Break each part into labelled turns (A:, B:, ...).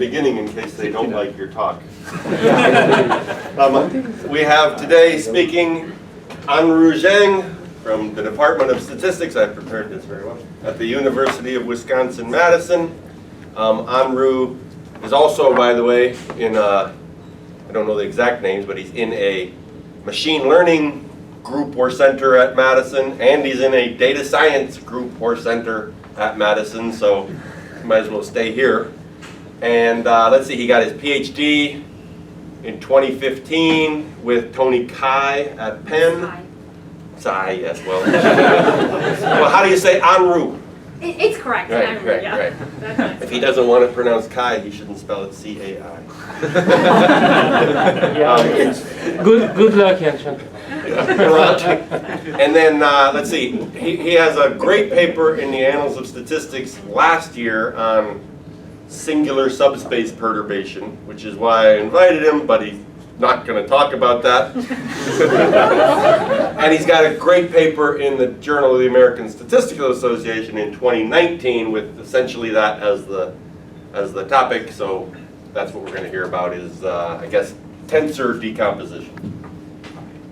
A: beginning in case they don't like your talk. We have today speaking Anru Zhang from the Department of Statistics. I've prepared this very well. At the University of Wisconsin-Madison. Anru is also, by the way, in I don't know the exact names, but he's in a machine learning group or center at Madison, and he's in a data science group or center at Madison, so you might as well stay here. And let's see, he got his PhD in 2015 with Tony Kai at Penn. Sai, yes, well. Well, how do you say Anru?
B: It's correct.
A: Right,
B: Anru,
A: right,
B: yeah.
A: right.
B: That's
A: If he doesn't want to pronounce Kai, he shouldn't spell it C-A-I.
C: Good luck, Yanshan.
A: And then, let's see, he has a great paper in the Annals of Statistics last year on singular subspace perturbation, which is why I invited him, but he's not going to talk about that. And he's got a great paper in the Journal of the American Statistical Association in 2019 with essentially that as the topic. So that's what we're going to hear about is, I guess, tensor decomposition.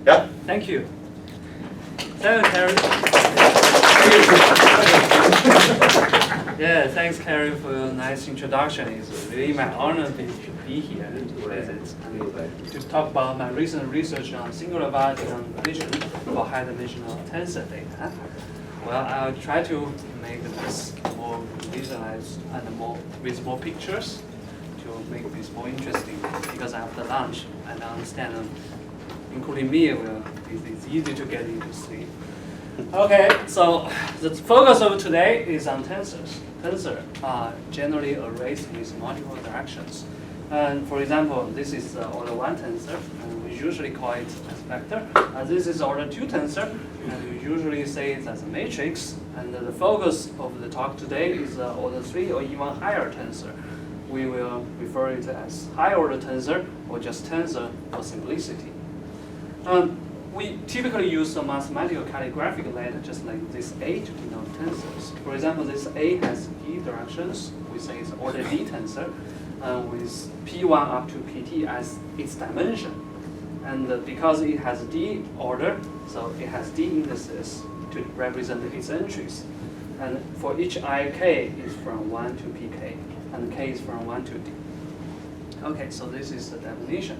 A: Yeah?
D: Thank you. Carrie. Yeah, thanks, Carrie, for your nice introduction. It's really my honor to be here and to visit and to talk about my recent research on singular value decomposition for high-dimensional tensor data. Well, I'll try to make this more visualized and with more pictures to make this more interesting. Because after lunch, I understand, including me, it's easy to get into sleep. Okay, so the focus of today is on tensors. Tensors are generally arrays with multiple directions. And for example, this is the order 1 tensor, and we usually call it as vector. This is order 2 tensor, and we usually say it as a matrix. And the focus of the talk today is order 3 or even higher tensor. We will refer it as high order tensor or just tensor for simplicity. We typically use a mathematical calligraphic letter just like this A to denote tensors. For example, this A has D directions. We say it's order D tensor with P1 up to Pt as its dimension. And because it has D order, so it has D indices to represent its entries. And for each ik is from 1 to pk, and k is from 1 to d. Okay, so this is the definition.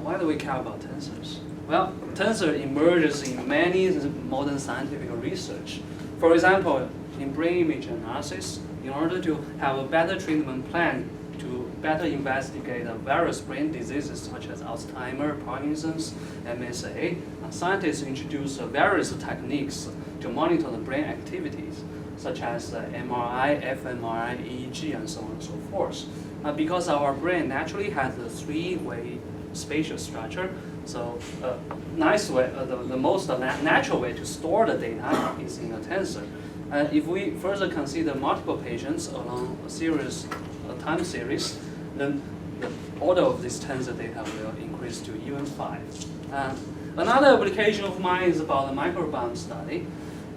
D: Why do we care about tensors? Well, tensor emerges in many modern scientific research. For example, in brain image analysis, in order to have a better treatment plan to better investigate various brain diseases such as Alzheimer's, Parkinson's, MSA, scientists introduce various techniques to monitor the brain activities, such as MRI, fMRI, EEG, and so on and so forth. Because our brain naturally has a 3-way spatial structure, so nice way, the most natural way to store the data is in a tensor. If we further consider multiple patients along a time series, then the order of this tensor data will increase to even 5. Another application of mine is about the microbiome study.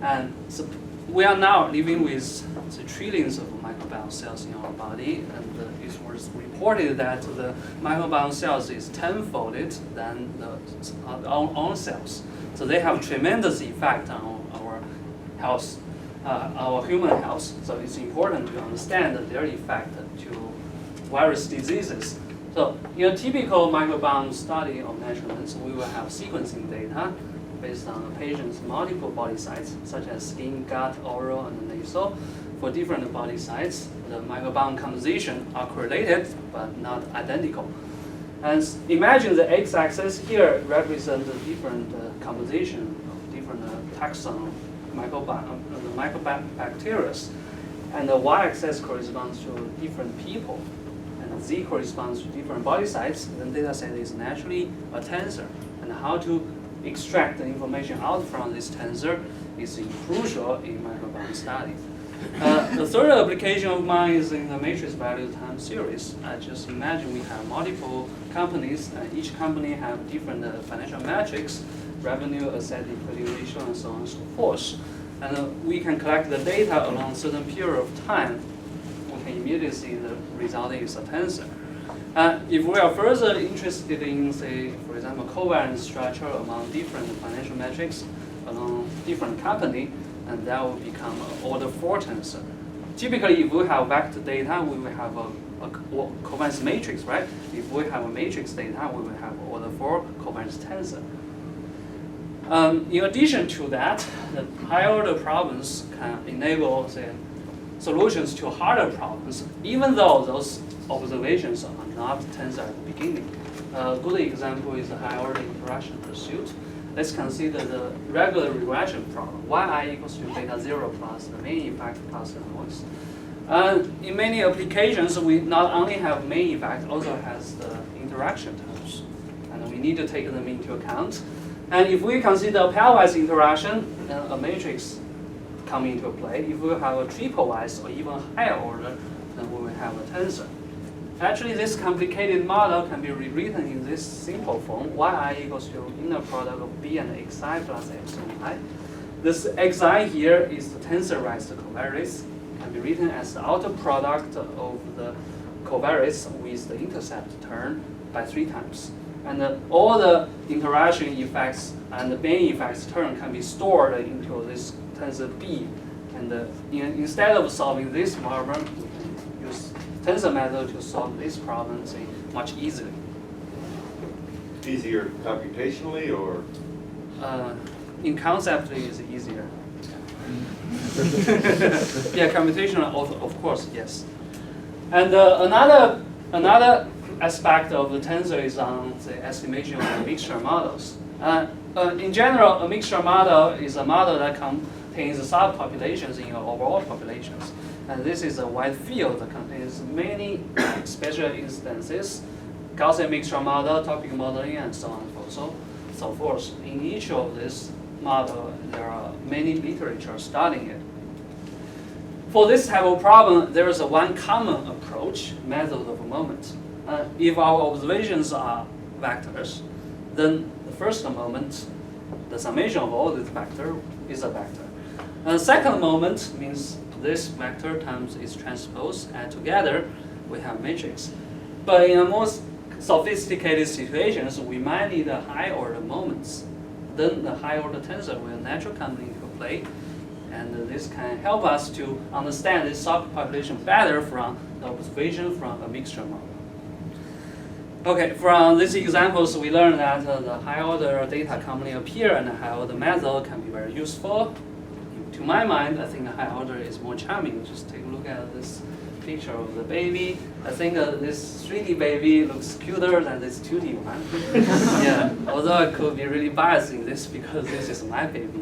D: And so we are now living with the trillions of microbiome cells in our body, and it was reported that the microbiome cells is 10-folded than our own cells. So they have tremendous effect on our health, our human health. So it's important to understand their effect to various diseases. So in a typical microbiome study or measurements, we will have sequencing data based on a patient's multiple body sites, such as skin, gut, oral, and nasal. For different body sites, the microbiome composition are correlated, but not identical. And imagine the x-axis here represents the different composition of different taxon microbacteria, and the y-axis corresponds to different people, and z corresponds to different body sites. Then data set is naturally a tensor, and how to extract the information out from this tensor is crucial in microbiome study. The third application of mine is in the matrix value time series. Just imagine we have multiple companies, and each company have different financial metrics, revenue, asset equity ratio, and so on and so forth. And we can collect the data along a certain period of time. We can immediately see the result is a tensor. If we are further interested in, say, for example, covariance structure among different financial metrics among different company, and that will become an order 4 tensor. Typically, if we have vector data, we will have a covariance matrix, right? If we have a matrix data, we will have order 4 covariance tensor. In addition to that, the higher order problems can enable, say, solutions to harder problems, even though those observations are not tensor at the beginning. A good example is the higher order interaction pursuit. Let's consider the regular regression problem. Yi equals to beta 0 plus the main effect plus the noise. In many applications, we not only have main effect, also has the interaction terms. And we need to take them into account. And if we consider pairwise interaction, then a matrix come into play. If we have a triple-wise or even higher order, then we will have a tensor. Actually, this complicated model can be rewritten in this simple form. Yi equals to inner product of b and xi plus epsilon I. This xi here is the tensorized covariates. Can be written as the outer product of the covariates with the intercept term by 3 times. And all the interaction effects and the main effects term can be stored into this tensor B. And instead of solving this problem, we can use tensor method to solve this problem much easily.
A: Easier computationally, or?
D: In conceptually, it's easier. Yeah, computational, of course, yes. And another aspect of the tensor is on the estimation of the mixture models. In general, a mixture model is a model that contains subpopulations in your overall populations. And this is a wide field that contains many special instances, Gaussian mixture model, topic modeling, and so on and so forth. In each of these models, there are many literature studying it. For this type of problem, there is one common approach, method of moment. If our observations are vectors, then the first moment, the summation of all these vectors is a vector. And the second moment means this vector times its transpose, and together we have matrix. But in a most sophisticated situations, we might need a high order moments. Then the high order tensor will naturally come into play, and this can help us to understand this subpopulation better from the observation from a mixture model. Okay, from these examples, we learned that the high order data commonly appear, and the high order method can be very useful. To my mind, I think the high order is more charming. Just take a look at this picture of the baby. I think this 3D baby looks cuter than this 2D one. Yeah, although I could be really biased in this because this is my baby.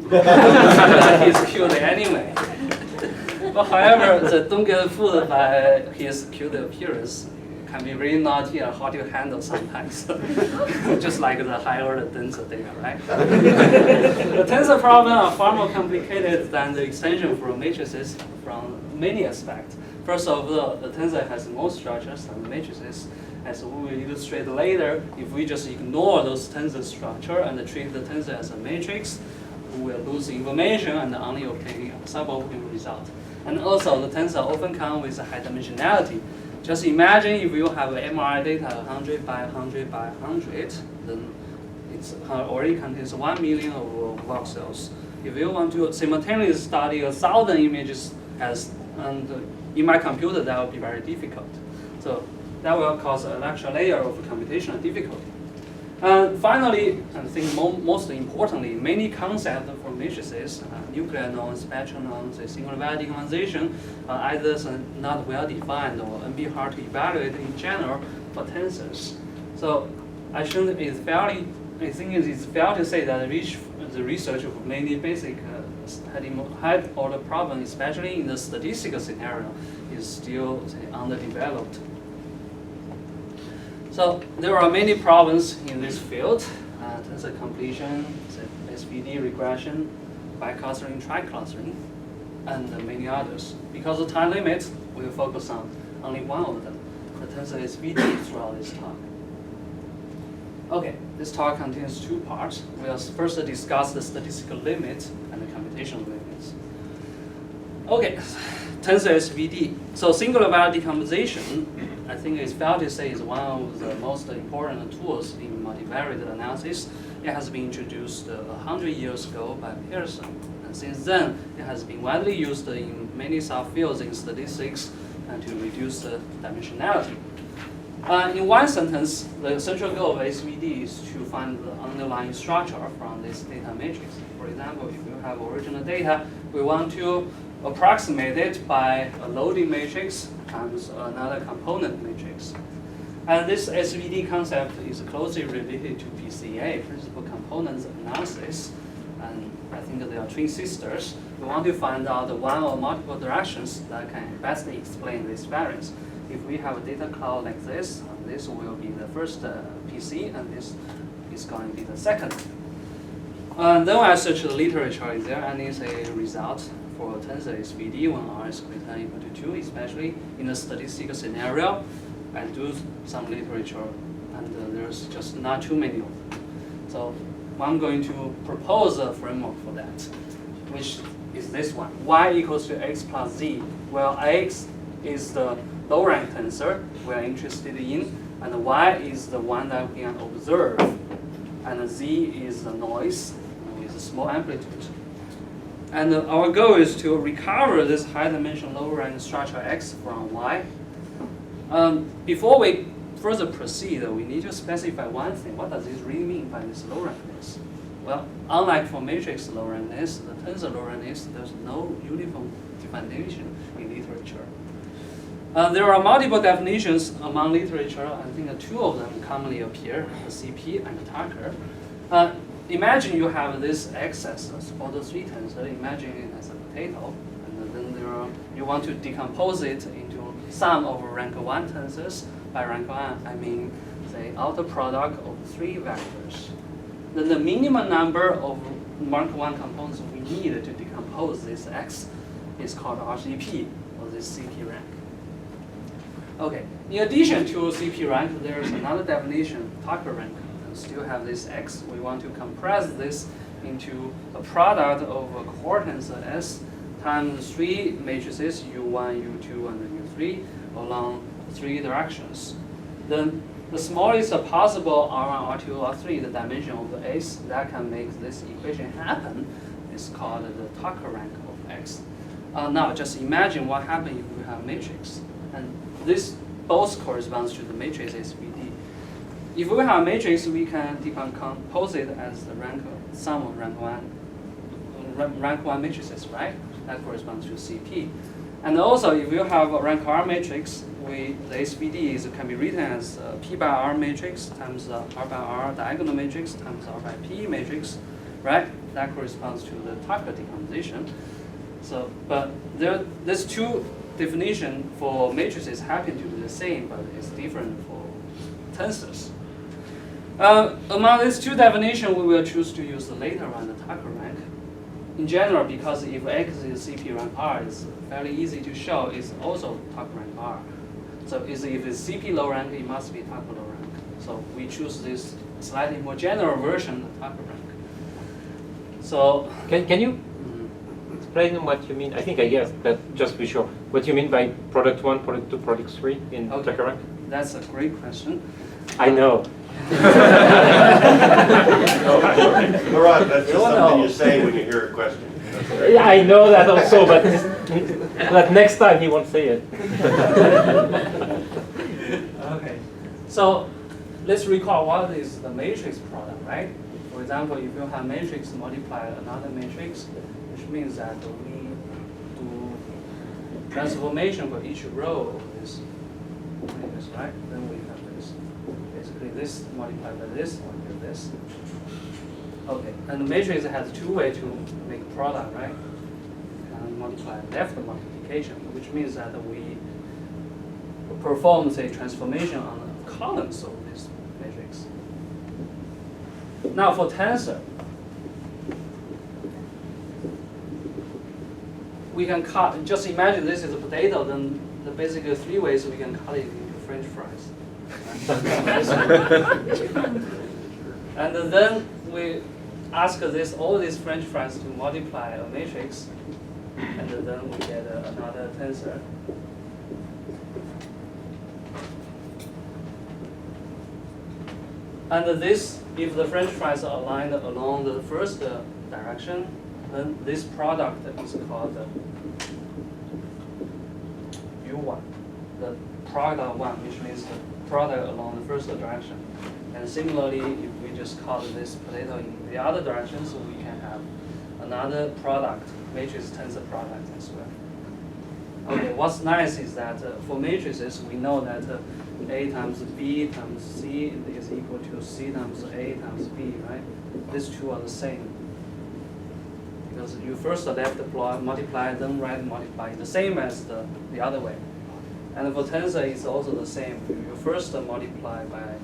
D: He's cute anyway. But however, don't get fooled by his cute appearance. Can be really naughty and hard to handle sometimes. Just like the high order tensor data, right? The tensor problem are far more complicated than the extension from matrices from many aspects. First of all, the tensor has more structures than the matrices. As we will illustrate later, if we just ignore those tensor structure and treat the tensor as a matrix, we will lose information and only obtain a suboptimal result. And also, the tensor often come with a high dimensionality. Just imagine if you have MRI data 100 by 100 by 100, then it already contains 1 million of voxels. If you want to simultaneously study 1,000 images in my computer, that will be very difficult. So that will cause an extra layer of computational difficulty. And finally, I think most importantly, many concepts for matrices, nuclear norms, spectral norms, singular value decomposition, are either not well defined or be hard to evaluate in general for tensors. So I think it's fair to say that the research of many basic high order problems, especially in the statistical scenario, is still underdeveloped. So there are many problems in this field: tensor completion, SVD regression, bi-clustering, tri-clustering, and many others. Because of time limits, we will focus on only one of them, the tensor SVD, throughout this talk. Okay, this talk contains 2 parts. We'll first discuss the statistical limits and the computational limits. Okay, tensor SVD. So singular value decomposition, I think it's fair to say, is one of the most important tools in multivariate analysis. It has been introduced 100 years ago by Pearson. And since then, it has been widely used in many subfields in statistics and to reduce the dimensionality. In one sentence, the central goal of SVD is to find the underlying structure from this data matrix. For example, if you have original data, we want to approximate it by a loading matrix times another component matrix. And this SVD concept is closely related to PCA, principal components analysis. And I think they are twin sisters. We want to find out one or multiple directions that can best explain this variance. If we have a data cloud like this will be the first PC, and this is going to be the second. Then I search the literature. Is there any result for tensor SVD when R is greater than or equal to 2, especially in a statistical scenario? I do some literature, and there's just not too many of them. So I'm going to propose a framework for that, which is this one. Y equals to x plus z. Well, x is the low-rank tensor we're interested in, and y is the one that we can observe, and z is the noise with a small amplitude. And our goal is to recover this high-dimension low-rank structure x from y. Before we further proceed, we need to specify one thing. What does this really mean by this low-rankness? Well, unlike for matrix low-rankness, the tensor low-rankness, there's no uniform definition in literature. There are multiple definitions among literature. I think two of them commonly appear, the CP and the Tucker. Imagine you have this x as a order 3 tensor. Imagine it as a potato. And then you want to decompose it into sum of rank 1 tensors. By rank 1, I mean, say, outer product of 3 vectors. Then the minimum number of rank 1 components we need to decompose this x is called RCP, or this CP rank. Okay, in addition to CP rank, there's another definition, Tucker rank. And still have this x. We want to compress this into a product of a core tensor S times 3 matrices U1, U2, and U3 along 3 directions. Then the smallest possible R1, R2, R3, the dimension of the S that can make this equation happen is called the Tucker rank of X. Now just imagine what happens if we have matrix. And this both corresponds to the matrix SVD. If we have a matrix, we can decompose it as the sum of rank 1 matrices, right? That corresponds to CP. And also, if you have a rank R matrix, the SVD can be written as P by R matrix times R by R diagonal matrix times R by P matrix, right? That corresponds to the Tucker decomposition. So, but there's two definitions for matrices happen to be the same, but it's different for tensors. Among these two definitions, we will choose to use the later one, the Tucker rank. In general, because if X is CP rank R, it's fairly easy to show it's also Tucker rank R. So if it's CP low rank, it must be Tucker low rank. So we choose this slightly more general version of Tucker rank. So
C: Can you explain what you mean? I think I guess, but just to be sure. What you mean by product 1, product 2, product 3 in Tucker rank?
D: That's a great question.
C: I know.
A: Murat, that's just something you say when you hear a question.
C: Yeah, I know that also, but next time he won't say it.
D: Okay, so let's recall what is the matrix product, right? For example, if you have matrix multiply another matrix, which means that we do transformation for each row of this matrix, right? Then we have this. Basically, this multiplied by this or this. Okay, and the matrix has 2 ways to make a product, right? And multiply left multiplication, which means that we perform, say, transformation on the columns of this matrix. Now for tensor, we can cut, just imagine this is a potato, then the basically 3 ways we can cut it into French fries. And then we ask all these French fries to multiply a matrix and then we get another tensor. And this, if the French fries are aligned along the first direction, then this product is called U1, the product one, which means the product along the first direction. And similarly, if we just call this potato in the other direction, so we can have another product, matrix tensor product as well. Okay, what's nice is that for matrices, we know that A times B times C is equal to C times A times B, right? These two are the same. Because you first left multiply, then right multiply, the same as the other way. And for tensor, it's also the same. You first multiply by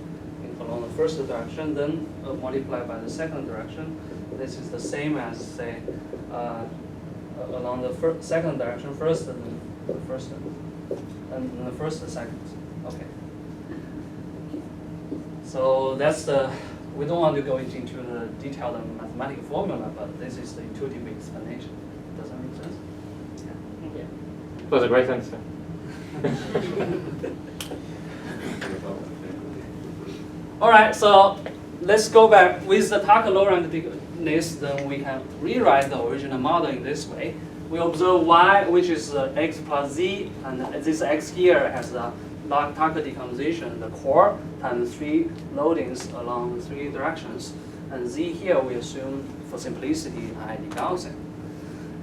D: along the first direction, then multiply by the second direction. This is the same as, say, along the second direction first, and then the first, and the first and second. Okay. So that's the. We don't want to go into the detailed mathematical formula, but this is the intuitive explanation. Does that make sense?
C: Yeah. It was a great answer.
D: All right, so let's go back. With the Tucker-Lorentz, then we can rewrite the original model in this way. We observe y, which is x plus z, and this x here has the Tucker decomposition, the core, times 3 loadings along 3 directions. And z here we assume, for simplicity, ID Gaussian.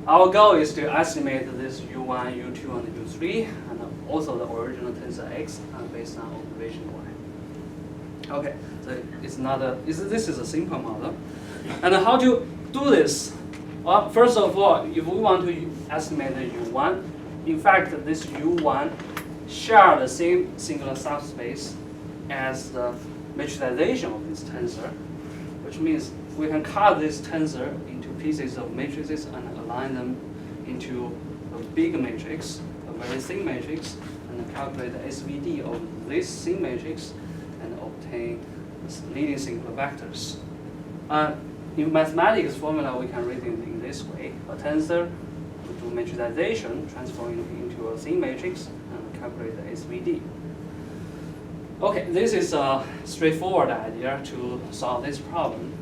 D: Our goal is to estimate this u1, u2, and u3, and also the original tensor x based on observation y. Okay, so it's not a, this is a simple model. And how to do this? Well, first of all, if we want to estimate the u1, in fact, this u1 share the same singular subspace as the matrixization of this tensor, which means we can cut this tensor into pieces of matrices and align them into a big matrix, a very thin matrix, and calculate the SVD of this thin matrix and obtain leading singular vectors. In mathematics formula, we can read it in this way. A tensor, we do matrixization, transform it into a thin matrix, and calculate the SVD. Okay, this is a straightforward idea to solve this problem.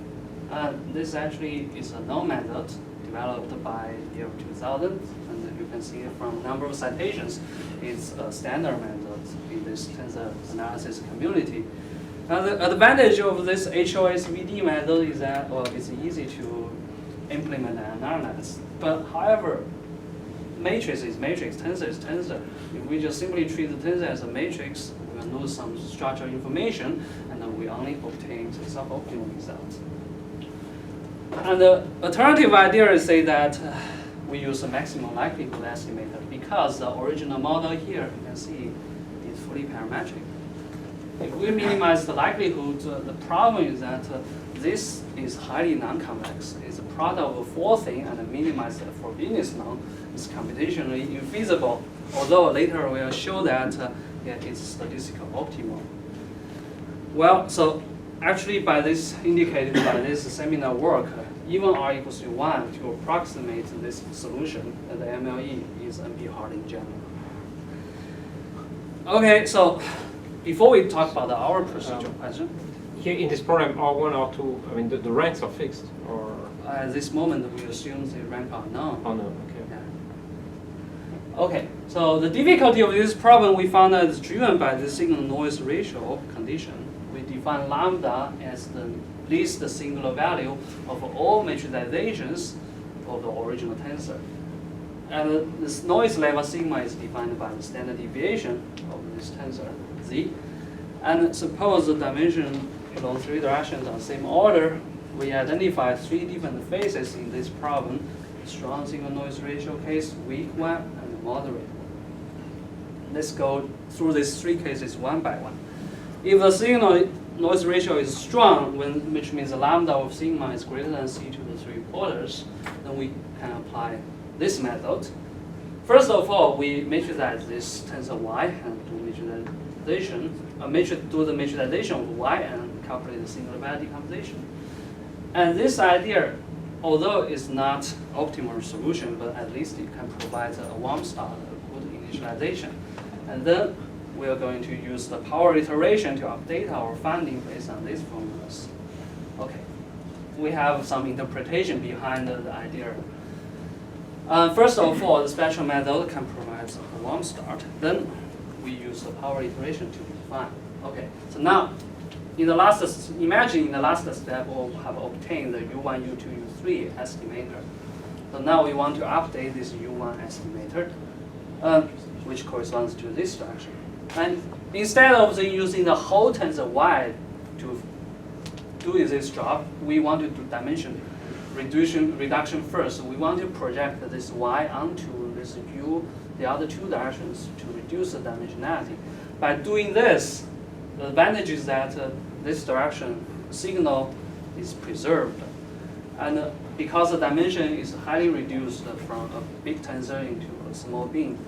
D: This actually is a known method developed by the year 2000, and you can see from a number of citations, it's a standard method in this tensor analysis community. Now the advantage of this HOSVD method is that, well, it's easy to implement and analyze. But however, matrix is matrix, tensor is tensor. If we just simply treat the tensor as a matrix, we will lose some structural information, and then we only obtain the suboptimal results. And the alternative idea is say that we use a maximum likelihood estimator because the original model here, you can see, is fully parametric. If we minimize the likelihood, the problem is that this is highly non-convex. It's a product of 4 things, and minimize the forbiddenness norm is computationally infeasible. Although later we'll show that yeah, it's statistical optimal. Well, so actually by this indicated by this seminar work, even r equals to 1 to approximate this solution, the MLE is NP hard in general. Okay, so before we talk about our procedural question,
C: Here in this problem, R1, R2, I mean, the ranks are fixed, or?
D: at this moment we assume the rank are known.
C: Oh, no, okay.
D: Yeah. Okay, so the difficulty of this problem we found that is driven by the signal noise ratio condition. We define lambda as the least singular value of all matrixizations of the original tensor. And this noise level sigma is defined by the standard deviation of this tensor, z. And suppose the dimension along 3 directions are the same order, we identify 3 different phases in this problem: strong signal noise ratio case, weak one, and moderate one. Let's go through these 3 cases one by one. If the signal noise ratio is strong, which means the lambda of sigma is greater than c to the 3/4, then we can apply this method. First of all, we matrixize this tensor y and do matrixization. Do the matrixization of y and calculate the singular value decomposition. And this idea although it's not optimal solution, but at least it can provide a warm start, a good initialization. And then we are going to use the power iteration to update our finding based on these formulas. Okay, we have some interpretation behind the idea. First of all, the special method can provide a warm start. Then we use the power iteration to define. Okay, so now, imagine in the last step we have obtained the U1, U2, U3 estimator. So now we want to update this U1 estimator, which corresponds to this structure. And instead of using the whole tensor Y to do this job, we want to do dimension reduction first. We want to project this Y onto this U, the other two directions, to reduce the dimensionality. By doing this, the advantage is that this direction signal is preserved. And because the dimension is highly reduced from a big tensor into a small beam,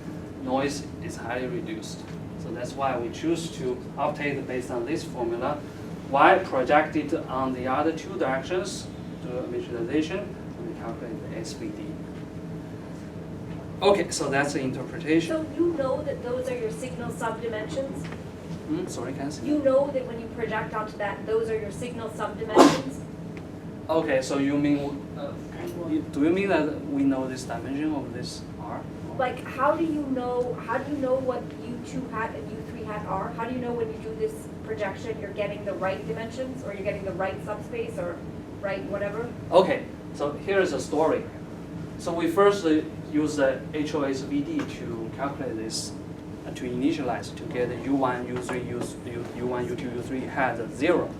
D: noise is highly reduced. So that's why we choose to update based on this formula. Y projected on the other two directions, do a visualization, and we calculate the SVD. Okay, so that's the interpretation.
B: So you know that those are your signal subdimensions?
D: Sorry, can I see?
B: You know that when you project onto that, those are your signal subdimensions?
D: Okay, so you mean, do you mean that we know this dimension of this R?
B: Like, how do you know what U2 hat and U3 hat are? How do you know when you do this projection, you're getting the right dimensions, or you're getting the right subspace, or right whatever?
D: Okay, so here's a story. So we first use the HOSVD to calculate this, to initialize, to get U1, U3, U1, U2, U3 hat 0.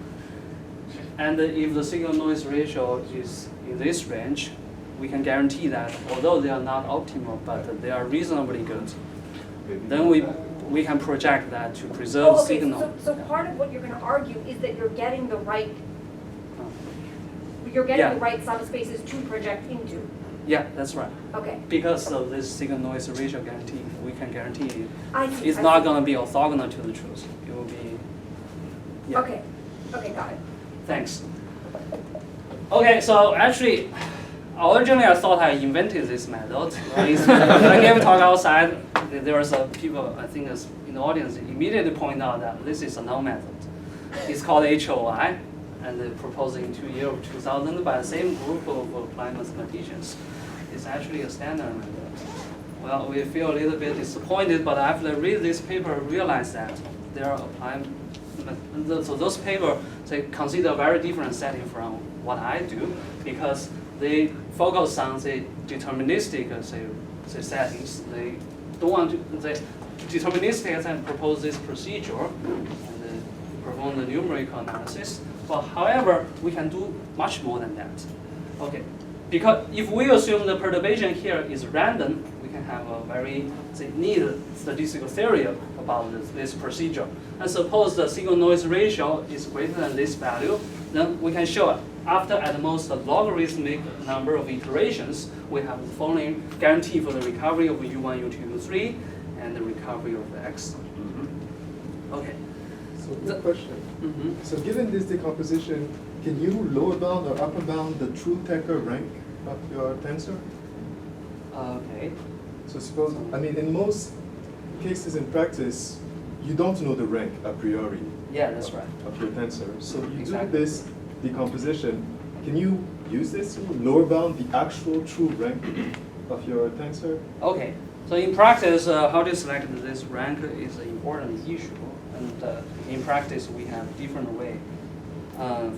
D: And if the signal noise ratio is in this range, we can guarantee that although they are not optimal, but they are reasonably good, then we can project that to preserve
B: okay,
D: signal.
B: so part of what you're going to argue is that you're getting the right the right subspaces to project into.
D: Yeah, that's right.
B: Okay.
D: Because of this signal noise ratio guarantee, we can guarantee it's
B: I
D: not
B: see.
D: going to be orthogonal to the truth. It will be. Yeah.
B: Okay. Okay, got it.
D: Thanks. Okay, so actually, originally I thought I invented this method. When I gave a talk outside, there was people, I think in the audience, immediately point out that this is a null method. It's called HOI, and they proposed in 2000 by the same group of applied mathematicians. It's actually a standard method. Well, we feel a little bit disappointed, but after I read this paper, I realized that there are applied. So those papers, they consider a very different setting from what I do, because they focus on the deterministic settings. They don't want to, the deterministic and propose this procedure and perform the numerical analysis. But however, we can do much more than that. Okay, because if we assume the perturbation here is random, we can have a very neat statistical theory about this procedure. And suppose the signal noise ratio is greater than this value, then we can show after at most a logarithmic number of iterations, we have the following guarantee for the recovery of U1, U2, U3, and the recovery of X. Okay.
E: So one question. So given this decomposition, can you lower bound or upper bound the true Tecker rank of your tensor?
D: Okay.
E: So suppose, I mean, in most cases in practice, you don't know the rank a priori
D: Yeah, that's right.
E: of your tensor. So you
D: Exactly.
E: do this decomposition. Can you use this to lower bound the actual true rank of your tensor?
D: Okay. So in practice, how to select this rank is an important issue. And in practice, we have different way.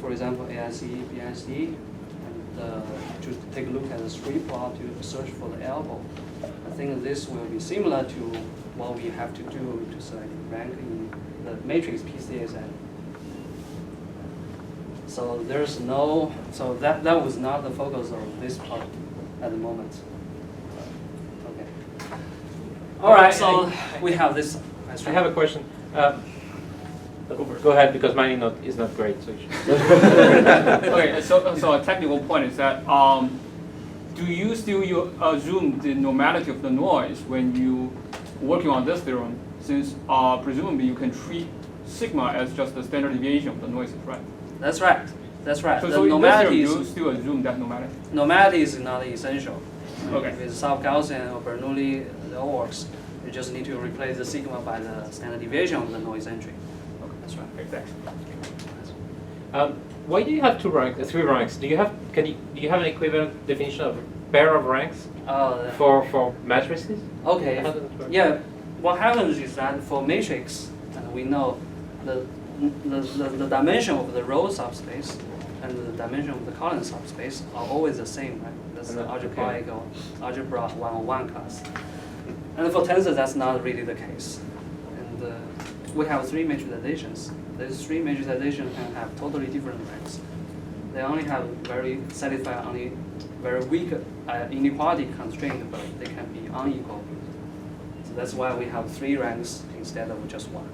D: For example, AIC, BIC, and to take a look at the street plot to search for the elbow. I think this will be similar to what we have to do to select rank in the matrix PCSN. So there's no, so that was not the focus of this part at the moment. Okay. All right, so we have this.
C: I have a question. Go ahead, because mine is not great. So you should.
F: Okay, so a technical point is that do you still assume the normality of the noise when you working on this theorem? Since presumably you can treat sigma as just the standard deviation of the noises, right?
D: That's right. That's right.
F: So,
D: The
F: so in this
D: normality
F: theorem, you
D: is
F: still assume that normality.
D: normality is not essential.
F: Okay.
D: If it's Gaussian or Bernoulli, it all works. You just need to replace the sigma by the standard deviation of the noise entry.
F: Okay.
D: That's right.
F: Exactly.
C: Why do you have three ranks? Do you have an equivalent definition of pair of ranks
D: Oh,
C: for matrices?
D: okay.
C: How does it work?
D: Yeah. What happens is that for matrix, we know the dimension of the row subspace and the dimension of the column subspace are always the same, right? That's the
C: Okay.
D: algebra 101 class. And for tensor, that's not really the case. And we have three matrixizations. These three matrixizations can have totally different ranks. They only have satisfy only very weak inequality constraint, but they can be unequal. So that's why we have three ranks instead of just one.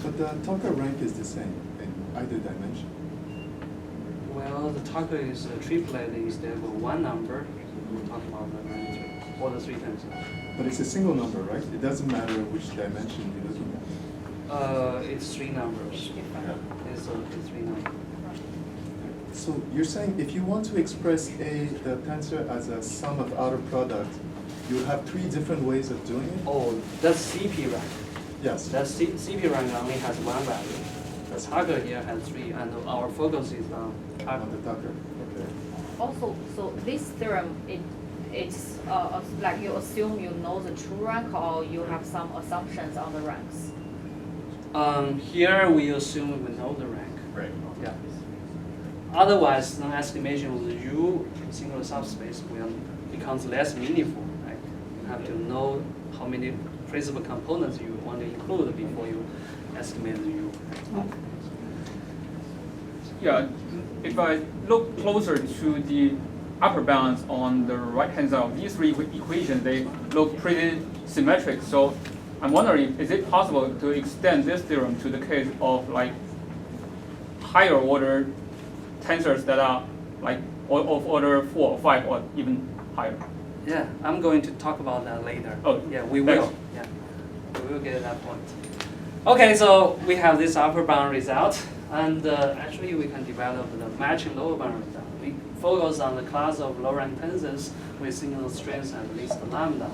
E: But the Tucker rank is the same in either dimension.
D: Well, the Tucker is a triplet instead of one number. We'll talk about the rank three, or the three tensor.
E: But it's a single number, right? It doesn't matter which dimension you're looking at.
D: It's three numbers. It's three numbers.
E: So you're saying if you want to express the tensor as a sum of outer product, you have three different ways of doing it?
D: Oh, that's CP rank.
E: Yes.
D: That CP rank only has one value. The Tucker here has three, and our focus is on Tucker.
E: On the Tucker. Okay.
G: Also, so this theorem, it's like you assume you know the true rank, or you have some assumptions on the ranks.
D: Here we assume we know the rank.
A: Right.
D: Yeah. Otherwise, the estimation of the U singular subspace becomes less meaningful. Right? You have to know how many principal components you want to include before you estimate the U.
F: Yeah, if I look closer to the upper bounds on the right-hand side of these three equations, they look pretty symmetric. So I'm wondering, is it possible to extend this theorem to the case of like higher order tensors that are like of order 4 or 5 or even higher?
D: Yeah, I'm going to talk about that later.
F: Oh,
D: yeah, we
F: thanks.
D: will. Yeah, we will get to that point. Okay, so we have this upper bound result, and actually we can develop the matching lower bound result. We focus on the class of low rank tensors with single strength at least lambda.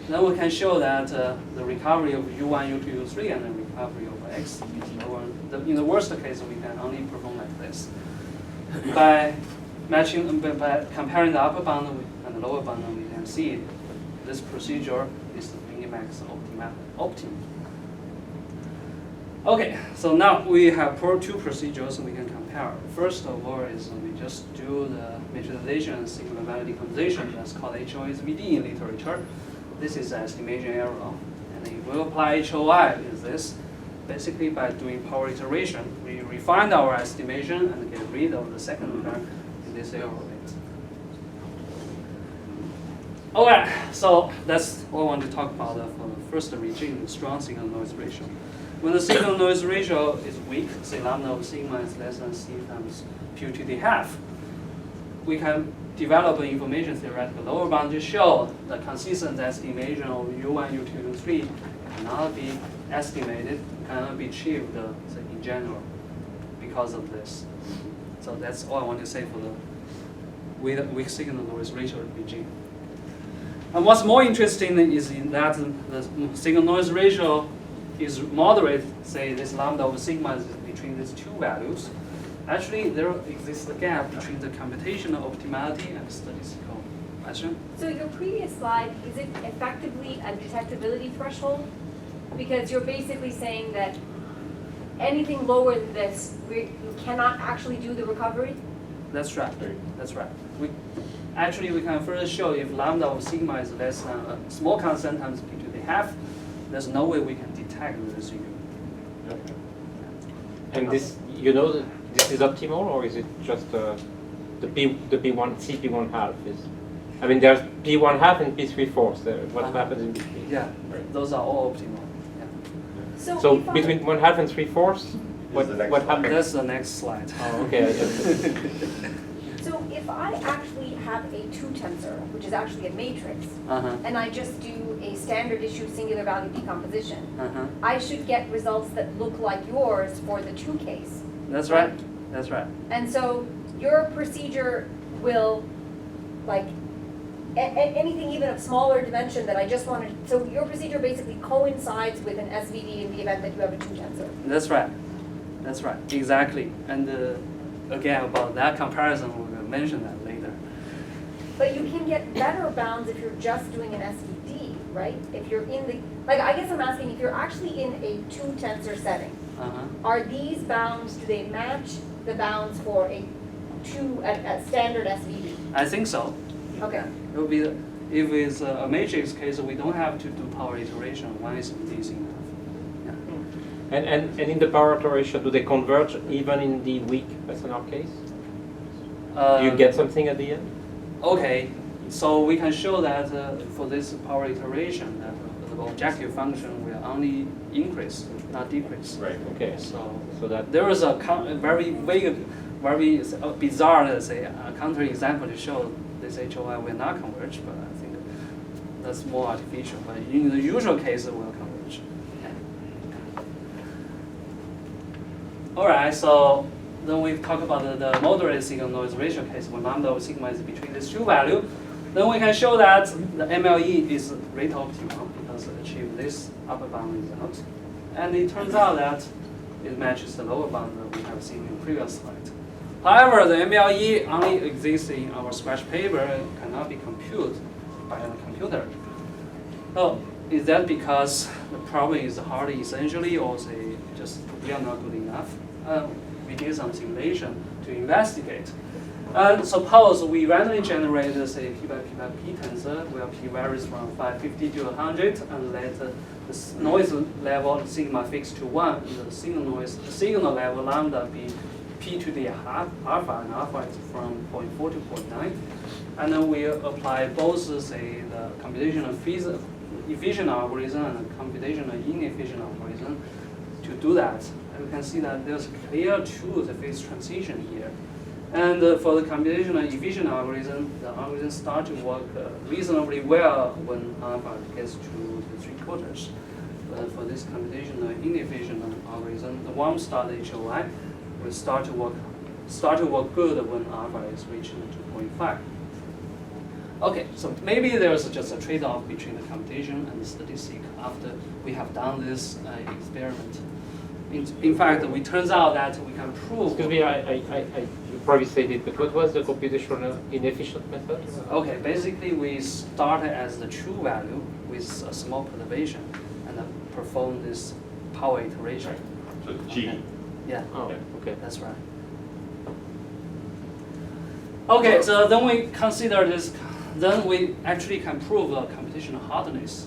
D: Then we can show that the recovery of U1, U2, U3, and the recovery of X is lower. In the worst case, we can only perform like this. By comparing the upper bound and the lower bound, we can see this procedure is the minimax-optimal. Okay, so now we have two procedures we can compare. First of all is we just do the matrixizations, singular value decomposition. That's called HOSVD in literature. This is estimation error. And if we apply HOI, is this. Basically, by doing power iteration, we refine our estimation and get rid of the second term in this error rate. Alright, so that's what I want to talk about for the first regime, strong signal noise ratio. When the signal noise ratio is weak, say lambda of sigma is less than c times q to the half, we can develop an information theoretical lower bound to show the consistent estimation of U1, U2, U3 cannot be estimated, cannot be achieved say, in general because of this. So that's all I want to say for the weak signal noise ratio regime. And what's more interesting is in that the signal noise ratio is moderate, say this lambda of sigma is between these two values. Actually, there exists a gap between the computational optimality and statistical question.
B: So your previous slide, is it effectively a detectability threshold? Because you're basically saying that anything lower than this, you cannot actually do the recovery?
D: That's right. That's right. We can further show if lambda of sigma is less than a small constant times p to the half, there's no way we can detect this U.
C: Okay. And this, that this is optimal, or is it just the P1 CP1 half is? I mean, there's P1 half and P3 fourths. What happens in between?
D: Yeah, those are all optimal. Yeah.
C: So between 1/2 and 3/4, what happens?
D: That's the next slide.
C: Oh, okay.
B: So if I actually have a 2 tensor, which is actually a matrix, and I just do a standard issue singular value decomposition, I should get results that look like yours for the 2 case.
D: That's right. That's right.
B: And so your procedure will, like, anything even of smaller dimension that I just wanted, so your procedure basically coincides with an SVD in the event that you have a 2 tensor.
D: That's right. That's right. Exactly. And again, about that comparison, we're going to mention that later.
B: But you can get better bounds if you're just doing an SVD, right? If you're in the, like, I guess I'm asking, if you're actually in a 2 tensor setting, are these bounds, do they match the bounds for a standard SVD?
D: I think so.
B: Okay.
D: It will be, if it's a matrix case, we don't have to do power iteration. One SVD is enough. Yeah.
C: And in the power iteration, do they converge even in the weak SNR case? Do you get something at the end?
D: Okay, so we can show that for this power iteration, that the objective function will only increase, not decrease.
A: Right.
C: Okay.
D: So
C: that
D: there is a very vague, very bizarre, let's say, counterexample to show this HOI will not converge, but I think that's more artificial. But in the usual case, it will converge. All right, so then we talk about the moderate signal noise ratio case when lambda of sigma is between these two values. Then we can show that the MLE is rate optimal because it achieves this upper bound result. And it turns out that it matches the lower bound that we have seen in the previous slide. However, the MLE only exists in our scratch paper and cannot be computed by the computer. So is that because the problem is hard essentially, or say just we are not good enough? We did some simulation to investigate. And suppose we randomly generate, say, P by P tensor, where P varies from 550 to 100, and let the noise level sigma fixed to 1, the signal level lambda be P to the alpha, and alpha is from 0.4 to 0.9. And then we apply both, say, the computational efficient algorithm and the computational inefficient algorithm to do that. And we can see that there's clear truth phase transition here. And for the computational efficient algorithm, the algorithm starts to work reasonably well when alpha gets to the 3/4. But for this computational inefficient algorithm, the warm start HOI will start to work good when alpha is reaching 2.5. Okay, so maybe there's just a trade-off between the computation and the statistic after we have done this experiment. In fact, it turns out that we can prove.
C: Excuse me, you probably said it, but what was the computational inefficient method?
D: Okay, basically we started as the true value with a small perturbation and then perform this power iteration.
A: So G.
D: Yeah.
C: Oh, okay.
D: That's right. Okay, so then we consider this, then we actually can prove the computational hardness.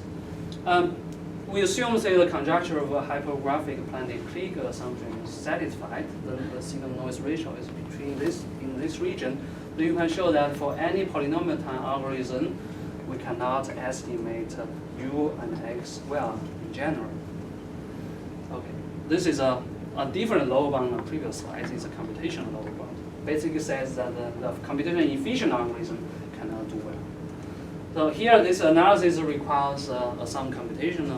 D: We assume, say, the conjecture of a hypergraphic planar clique assumption is satisfied, then the signal noise ratio is in this region. Then you can show that for any polynomial time algorithm, we cannot estimate U and X well in general. Okay, this is a different lower bound on the previous slide. It's a computational lower bound. Basically says that the computational efficient algorithm cannot do well. So here, this analysis requires some computational